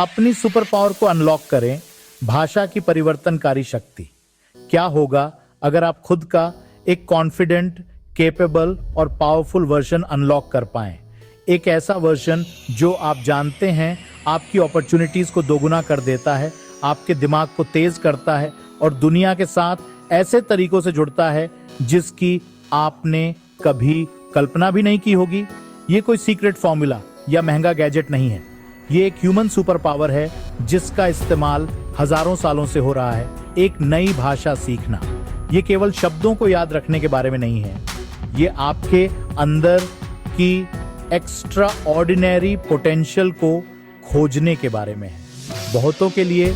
अपनी super power को unlock करें, भाषा की परिवर्तनकारी शक्ति। क्या होगा अगर आप खुद का एक कॉन्फिडेंट, केपेबल और पावरफुल वर्जन अनलॉक कर पाएं? एक ऐसा वर्जन जो आप जानते हैं आपकी अपॉर्चुनिटीज को दोगुना कर देता है, आपके दिमाग को तेज करता है और दुनिया के साथ ऐसे तरीकों से जुड़ता है जिसकी आपने कभी कल्पना भी नहीं की होगी। ये कोई सीक्रेट फॉर्मूला या महंगा गैजेट नहीं है, ये एक ह्यूमन सुपर पावर है जिसका इस्तेमाल हजारों सालों से हो रहा है। एक नई भाषा सीखना, ये केवल शब्दों को याद रखने के बारे में नहीं है, ये आपके अंदर की एक्स्ट्रा ऑर्डिनरी पोटेंशियल को खोजने के बारे में है। बहुतों के लिए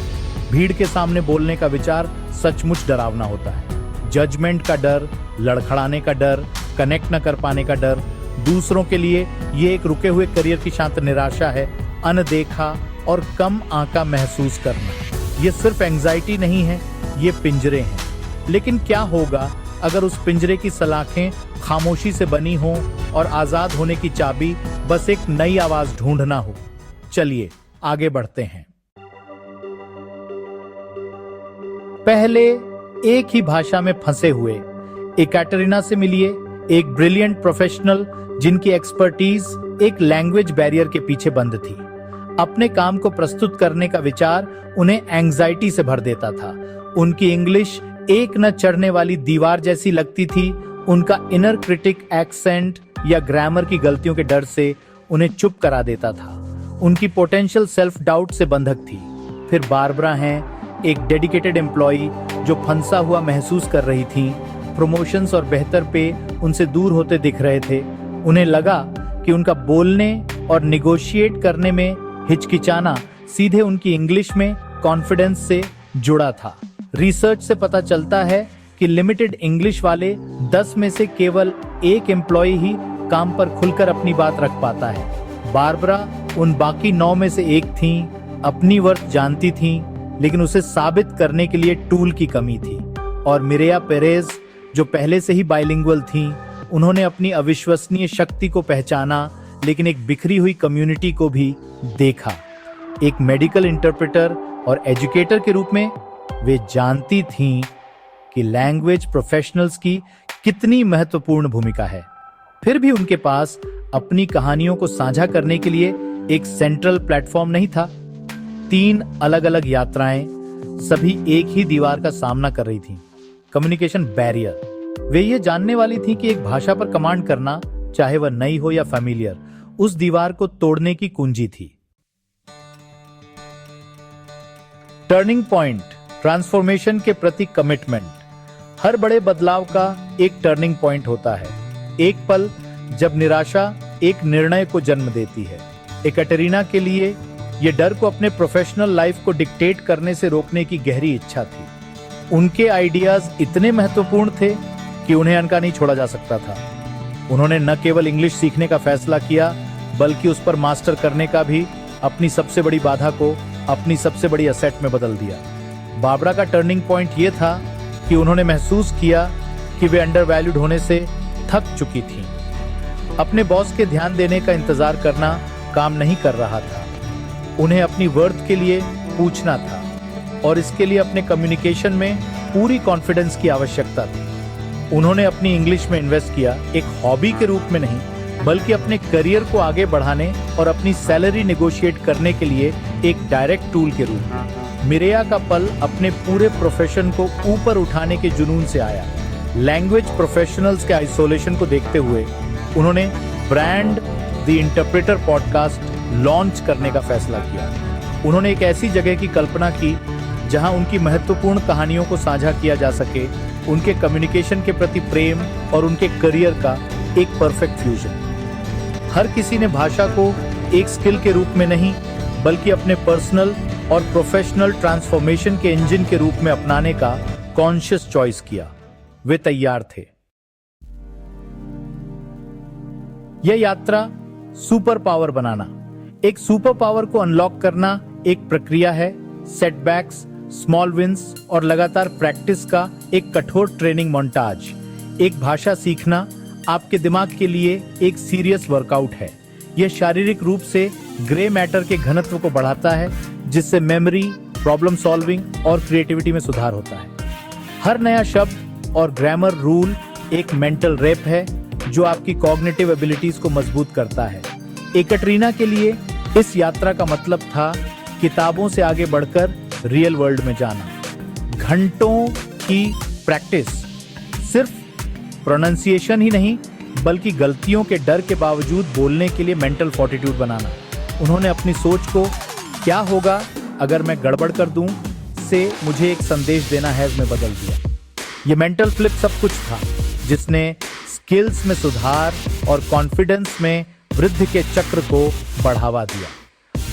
भीड़ के सामने बोलने का विचार सचमुच डरावना होता है। जजमेंट का डर, लड़खड़ाने का डर, कनेक्ट न कर पाने का डर। दूसरों के लिए ये एक रुके हुए करियर की शांत निराशा है, अनदेखा और कम आंका महसूस करना। ये सिर्फ एंजाइटी नहीं है, ये पिंजरे हैं। लेकिन क्या होगा अगर उस पिंजरे की सलाखें खामोशी से बनी हों और आजाद होने की चाबी बस एक नई आवाज ढूंढना हो? चलिए आगे बढ़ते हैं। पहले एक ही भाषा में फंसे हुए एकैटरीना से मिलिए, एक ब्रिलियंट प्रोफेशनल जिनकी एक्सपर्टीज एक लैंग्वेज बैरियर के पीछे बंद थी। अपने काम को प्रस्तुत करने का विचार उन्हें एंग्जाइटी से भर देता था। उनकी इंग्लिश एक न चढ़ने वाली दीवार जैसी लगती थी। उनका इनर क्रिटिक एक्सेंट या ग्रामर की गलतियों के डर से उन्हें चुप करा देता था। उनकी पोटेंशियल सेल्फ डाउट से बंधक थी। फिर बारबरा हैं, एक डेडिकेटेड एम्प्लॉई जो फंसा हुआ महसूस कर रही थी। प्रमोशंस और बेहतर पे उनसे दूर होते दिख रहे थे। उन्हें लगा कि उनका बोलने और निगोशिएट करने में हिचकिचाना सीधे उनकी इंग्लिश में कॉन्फिडेंस से जुड़ा था। रिसर्च से पता चलता है कि लिमिटेड इंग्लिश वाले 10 में से केवल एक एम्प्लॉय ही काम पर खुलकर अपनी बात रख पाता है। बारबरा उन बाकी 9 में से एक थीं, अपनी वर्थ जानती थीं, लेकिन उसे साबित करने के लिए टूल की कमी थी। और मिरेया पेरेज जो पहले से ही बाइलिंगुअल थीं, उन्होंने अपनी अविश्वसनीय शक्ति को पहचाना, लेकिन एक बिखरी हुई कम्युनिटी को भी देखा। एक मेडिकल इंटरप्रेटर और एजुकेटर के रूप में वे जानती थीं कि लैंग्वेज प्रोफेशनल्स की कितनी महत्वपूर्ण भूमिका है। फिर भी उनके पास अपनी कहानियों को साझा करने के लिए एक सेंट्रल प्लेटफॉर्म नहीं था। 3 अलग अलग यात्राएं सभी एक ही दीवार का सामना कर रही थीं, कम्युनिकेशन बैरियर। वे ये जानने वाली थीं कि एक भाषा पर कमांड करना, चाहे वह नई हो या फैमिलियर, उस दीवार को तोड़ने की कुंजी थी। टर्निंग पॉइंट, ट्रांसफॉर्मेशन के प्रति कमिटमेंट। हर बड़े बदलाव का एक टर्निंग पॉइंट होता है, एक पल जब निराशा एक निर्णय को जन्म देती है। एकैटरीना के लिए यह डर को अपने प्रोफेशनल लाइफ को डिक्टेट करने से रोकने की गहरी इच्छा थी। उनके आइडियाज इतने महत्वपूर्ण थे कि उन्हें अनका नहीं छोड़ा जा सकता था। उन्होंने न केवल इंग्लिश सीखने का फैसला किया, बल्कि उस पर मास्टर करने का भी अपनी सबसे बड़ी बाधा को अपनी सबसे बड़ी एसेट में बदल दिया। बारबरा का टर्निंग पॉइंट यह था कि उन्होंने महसूस किया कि वे अंडरवैल्यूड होने से थक चुकी थीं। अपने बॉस के ध्यान देने का इंतजार करना काम नहीं कर रहा था। उन्हें अपनी वर्थ के लिए पूछना था और इसके लिए अपने कम्युनिकेशन में पूरी कॉन्फिडेंस की आवश्यकता थी। उन्होंने अपनी इंग्लिश में इन्वेस्ट किया, एक हॉबी के रूप में नहीं, बल्कि अपने करियर को आगे बढ़ाने और अपनी सैलरी नेगोशिएट करने के लिए एक डायरेक्ट टूल के रूप में। मिरेया का पल अपने पूरे प्रोफेशन को ऊपर उठाने के जुनून से आया। लैंग्वेज प्रोफेशनल्स के आइसोलेशन को देखते हुए उन्होंने brand the interpreter podcast launch करने का फैसला किया। उन्होंने एक ऐसी जगह की कल्पना की जहां उनकी महत्वपूर्ण कहानियों को साझा किया जा सके, उनके कम्युनिकेशन के प्रति प्रेम और उनके करियर का एक परफेक्ट फ्यूजन। हर किसी ने भाषा को एक स्किल के रूप में नहीं, बल्कि अपने पर्सनल और प्रोफेशनल ट्रांसफॉर्मेशन के इंजन के रूप में अपनाने का कॉन्शियस चॉइस किया। वे तैयार थे। यह यात्रा सुपर पावर बनाना, एक सुपर पावर को अनलॉक करना एक प्रक्रिया है। सेटबैक्स, स्मॉल विंस और लगातार प्रैक्टिस का एक कठोर ट्रेनिंग मोन्टाज। एक भाषा सीखना आपके दिमाग के लिए एक सीरियस वर्कआउट है। यह शारीरिक रूप से ग्रे मैटर के घनत्व को बढ़ाता है, जिससे मेमोरी, प्रॉब्लम सॉल्विंग और क्रिएटिविटी में सुधार होता है। हर नया शब्द और ग्रामर रूल एक मेंटल रेप है जो आपकी कॉग्निटिव एबिलिटीज को मजबूत करता है। एकैटरीना के लिए इस यात्रा का मतलब था किताबों से आगे बढ़कर रियल वर्ल्ड में जाना। घंटों की प्रैक्टिस, सिर्फ प्रोनाउंसिएशन ही नहीं बल्कि गलतियों के डर के बावजूद बोलने के लिए मेंटल फॉर्टिट्यूड बनाना। उन्होंने अपनी सोच को क्या होगा अगर मैं गड़बड़ कर दूं से मुझे एक संदेश देना है में बदल दिया। ये मेंटल फ्लिप सब कुछ था जिसने स्किल्स में सुधार और कॉन्फिडेंस में वृद्धि के चक्र को बढ़ावा दिया।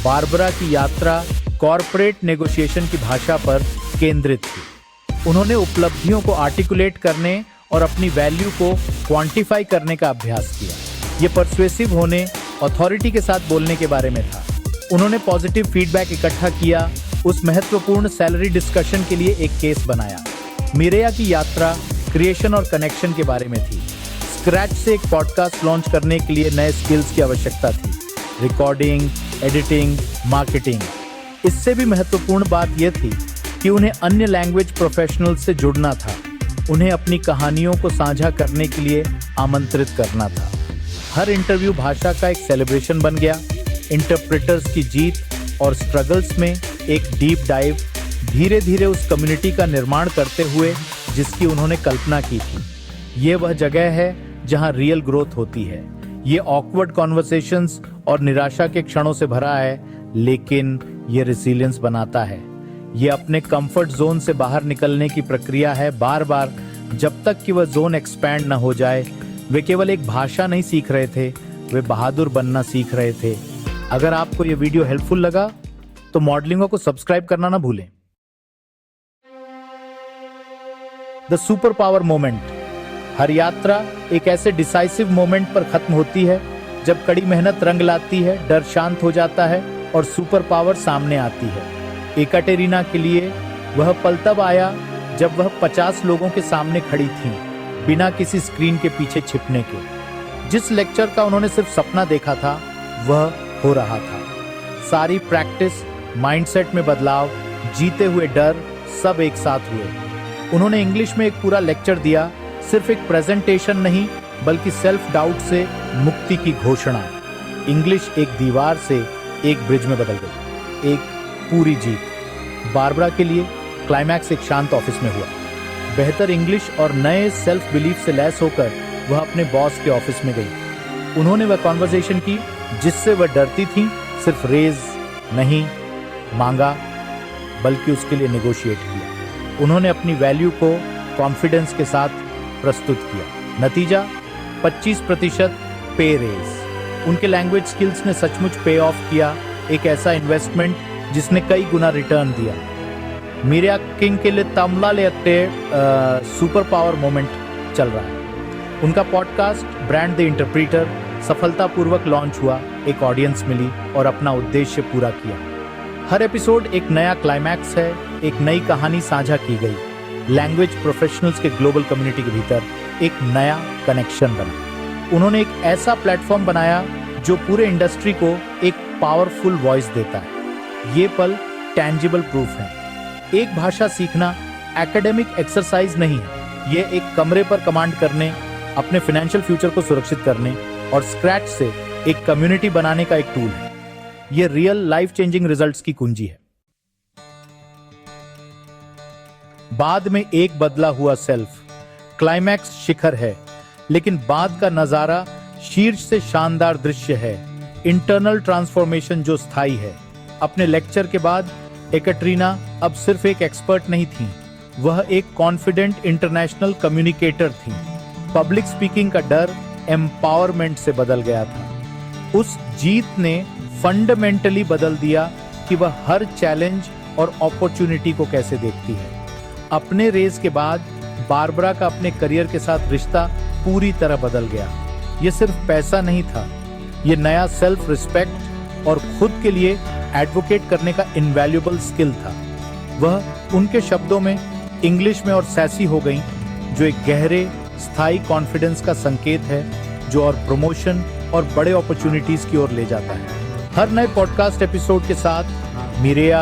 बारबरा की यात्रा कॉर्पोरेट नेगोशिएशन की भाषा पर केंद्रित थी। उन्होंने उपलब्धियों को आर्टिकुलेट करने और अपनी वैल्यू को क्वांटिफाई करने का अभ्यास किया। ये परसुएसिव होने, अथॉरिटी के साथ बोलने के बारे में था। उन्होंने पॉजिटिव फीडबैक इकट्ठा किया, उस महत्वपूर्ण सैलरी डिस्कशन के लिए एक केस बनाया। मिरेया की यात्रा क्रिएशन और कनेक्शन के बारे में थी। स्क्रैच से एक पॉडकास्ट लॉन्च करने के लिए नए स्किल्स की आवश्यकता थी, रिकॉर्डिंग, एडिटिंग, मार्केटिंग। इससे भी महत्वपूर्ण बात यह थी कि उन्हें अन्य लैंग्वेज प्रोफेशनल से जुड़ना था। उन्हें अपनी कहानियों को साझा करने के लिए आमंत्रित करना था। हर इंटरव्यू भाषा का एक सेलिब्रेशन बन गया। इंटरप्रेटर्स की जीत और स्ट्रगल्स में एक डीप डाइव, धीरे धीरे उस कम्युनिटी का निर्माण करते हुए जिसकी उन्होंने कल्पना की थी। ये वह जगह है जहां रियल ग्रोथ होती है। ये ऑकवर्ड कॉन्वर्सेशंस और निराशा के क्षणों से भरा है, लेकिन ये रेसिलियंस बनाता है। ये अपने कंफर्ट जोन से बाहर निकलने की प्रक्रिया है, बार बार, जब तक कि वह जोन एक्सपैंड ना हो जाए। वे केवल एक भाषा नहीं सीख रहे थे, वे बहादुर बनना सीख रहे थे। अगर आपको ये वीडियो हेल्पफुल लगा तो मॉडलिंगो को सब्सक्राइब करना ना भूलें। The super power moment. हर यात्रा एक ऐसे डिसाइसिव मोमेंट पर खत्म होती है जब कड़ी मेहनत रंग लाती है, डर शांत हो जाता है और सुपर पावर सामने आती है। एकैटेरिना के लिए वह पल तब आया जब वह 50 लोगों के सामने खड़ी थीं, बिना किसी स्क्रीन के पीछे छिपने के। जिस लेक्चर का उन्होंने सिर्फ सपना देखा था वह हो रहा था। सारी प्रैक्टिस, माइंडसेट में बदलाव, जीते हुए डर, सब एक साथ हुए। उन्होंने इंग्लिश में एक पूरा लेक्चर दिया, सिर्फ एक प्रेजेंटेशन नहीं बल्कि सेल्फ डाउट से मुक्ति की घोषणा। इंग्लिश एक दीवार से एक ब्रिज में बदल गई, एक पूरी जीत। बारबरा के लिए क्लाइमैक्स एक शांत ऑफिस में हुआ। बेहतर इंग्लिश और नए सेल्फ बिलीफ से लैस होकर वह अपने बॉस के ऑफिस में गई। उन्होंने वह कॉन्वर्सेशन की जिससे वह डरती थी, सिर्फ रेज नहीं मांगा बल्कि उसके लिए नेगोशिएट किया। उन्होंने अपनी वैल्यू को कॉन्फिडेंस के साथ प्रस्तुत किया। नतीजा 25% पे रेज। उनके लैंग्वेज स्किल्स ने सचमुच पे ऑफ किया, एक ऐसा इन्वेस्टमेंट जिसने कई गुना रिटर्न दिया। मिरेया किंग के लिए तमलालेट्टे सुपर पावर मोमेंट चल रहा है। उनका पॉडकास्ट ब्रांड द इंटरप्रीटर सफलतापूर्वक लॉन्च हुआ, एक ऑडियंस मिली और अपना उद्देश्य पूरा किया। हर एपिसोड एक नया क्लाइमैक्स है, एक नई कहानी साझा की गई। लैंग्वेज प्रोफेशनल्स के ग्लोबल कम्युनिटी के भीतर एक नया कनेक्शन बना। उन्होंने एक ऐसा प्लेटफॉर्म बनाया जो पूरे इंडस्ट्री को एक पावरफुल वॉइस देता है। ये पल टैंजिबल प्रूफ है। एक भाषा सीखना एकेडमिक एक्सरसाइज नहीं है, ये एक कमरे पर कमांड करने, अपने फाइनेंशियल फ्यूचर को सुरक्षित करने और स्क्रैच से एक कम्युनिटी बनाने का एक टूल है। ये रियल लाइफ चेंजिंग रिजल्ट्स की कुंजी है। बाद में एक बदला हुआ सेल्फ। क्लाइमैक्स शिखर है, लेकिन बाद का नजारा शीर्ष से शानदार दृश्य है। इंटरनल ट्रांसफॉर्मेशन जो स्थायी है। अपने लेक्चर के बाद एकैटेरिना अब सिर्फ एक एक्सपर्ट नहीं थी, वह एक कॉन्फिडेंट इंटरनेशनल कम्युनिकेटर थी। पब्लिक स्पीकिंग का डर एम्पावरमेंट से बदल गया था। उस जीत ने फंडामेंटली बदल दिया कि वह हर चैलेंज और अपॉर्चुनिटी को कैसे देखती है। अपने रेस के बाद बारबरा का अपने करियर के साथ रिश्ता पूरी तरह बदल गया। यह सिर्फ पैसा नहीं था, यह नया सेल्फ रिस्पेक्ट और खुद के लिए एडवोकेट करने का इनवैल्यूएबल स्किल था। वह उनके शब्दों में इंग्लिश में और सैसी हो गई, जो एक गहरे स्थायी कॉन्फिडेंस का संकेत है, जो और प्रमोशन और बड़े अपॉर्चुनिटीज की ओर ले जाता है। हर नए पॉडकास्ट एपिसोड के साथ मिरेया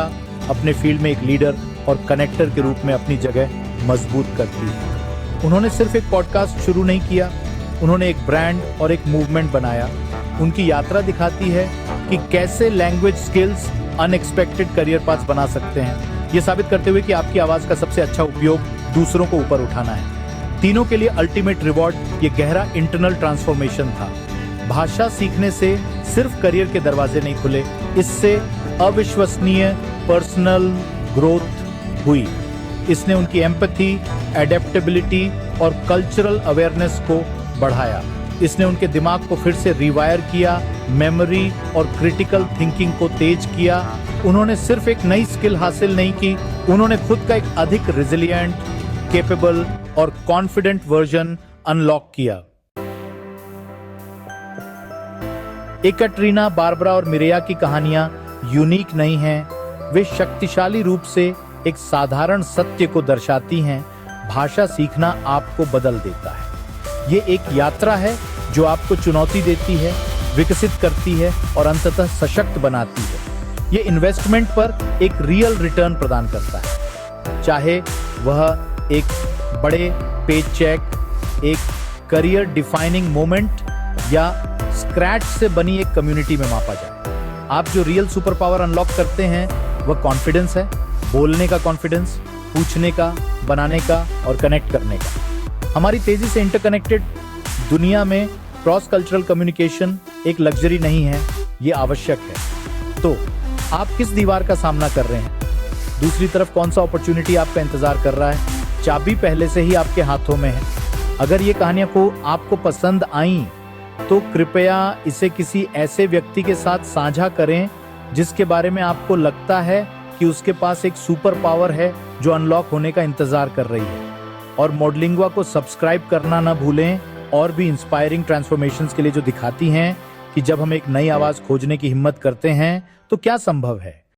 अपने फील्ड में एक लीडर और कनेक्टर के रूप में अपनी जगह मजबूत करती है। उन्होंने सिर्फ एक पॉडकास्ट शुरू नहीं किया, उन्होंने एक ब्रांड और एक मूवमेंट बनाया। उनकी यात्रा दिखाती है कि कैसे language skills unexpected career path बना सकते हैं, ये साबित करते हुए कि आपकी आवाज का सबसे अच्छा उपयोग दूसरों को ऊपर उठाना है। तीनों के लिए अल्टीमेट रिवॉर्ड ये गहरा इंटरनल ट्रांसफॉर्मेशन था। भाषा सीखने से सिर्फ करियर के दरवाजे नहीं खुले, इससे अविश्वसनीय पर्सनल ग्रोथ हुई। इसने उनकी एम्पैथी, एडेप्टेबिलिटी और कल्चरल अवेयरनेस को बढ़ाया। इसने उनके दिमाग को फिर से रिवायर किया, मेमोरी और क्रिटिकल थिंकिंग को तेज किया। उन्होंने सिर्फ एक नई स्किल हासिल नहीं की, उन्होंने खुद का एक अधिक रेजिलिएंट, केपेबल और कॉन्फिडेंट वर्जन अनलॉक किया। एकैटरीना, बारबरा और मिरेया की कहानियां यूनिक नहीं हैं, वे शक्तिशाली रूप से एक साधारण सत्य को दर्शाती हैं। भाषा सीखना आपको बदल देता है। ये एक यात्रा है जो आपको चुनौती देती है, विकसित करती है और अंततः सशक्त बनाती है। ये इन्वेस्टमेंट पर एक रियल रिटर्न प्रदान करता है, चाहे वह एक बड़े पे चेक, एक करियर डिफाइनिंग मोमेंट या स्क्रैच से बनी एक कम्युनिटी में मापा जाए। आप जो रियल सुपर पावर अनलॉक करते हैं वह कॉन्फिडेंस है, बोलने का कॉन्फिडेंस, पूछने का, बनाने का और कनेक्ट करने का। हमारी तेजी से इंटरकनेक्टेड दुनिया में क्रॉस कल्चरल कम्युनिकेशन एक लग्जरी नहीं है, ये आवश्यक है। तो आप किस दीवार का सामना कर रहे हैं? दूसरी तरफ कौन सा अपॉर्चुनिटी आपका इंतजार कर रहा है? चाबी पहले से ही आपके हाथों में है। अगर ये कहानियां को आपको पसंद आई तो कृपया इसे किसी ऐसे व्यक्ति के साथ साझा करें जिसके बारे में आपको लगता है कि उसके पास एक सुपर पावर है जो अनलॉक होने का इंतजार कर रही है। और मॉडलिंगवा को सब्सक्राइब करना ना भूलें, और भी इंस्पायरिंग ट्रांसफॉर्मेशंस के लिए जो दिखाती हैं कि जब हम एक नई आवाज खोजने की हिम्मत करते हैं तो क्या संभव है।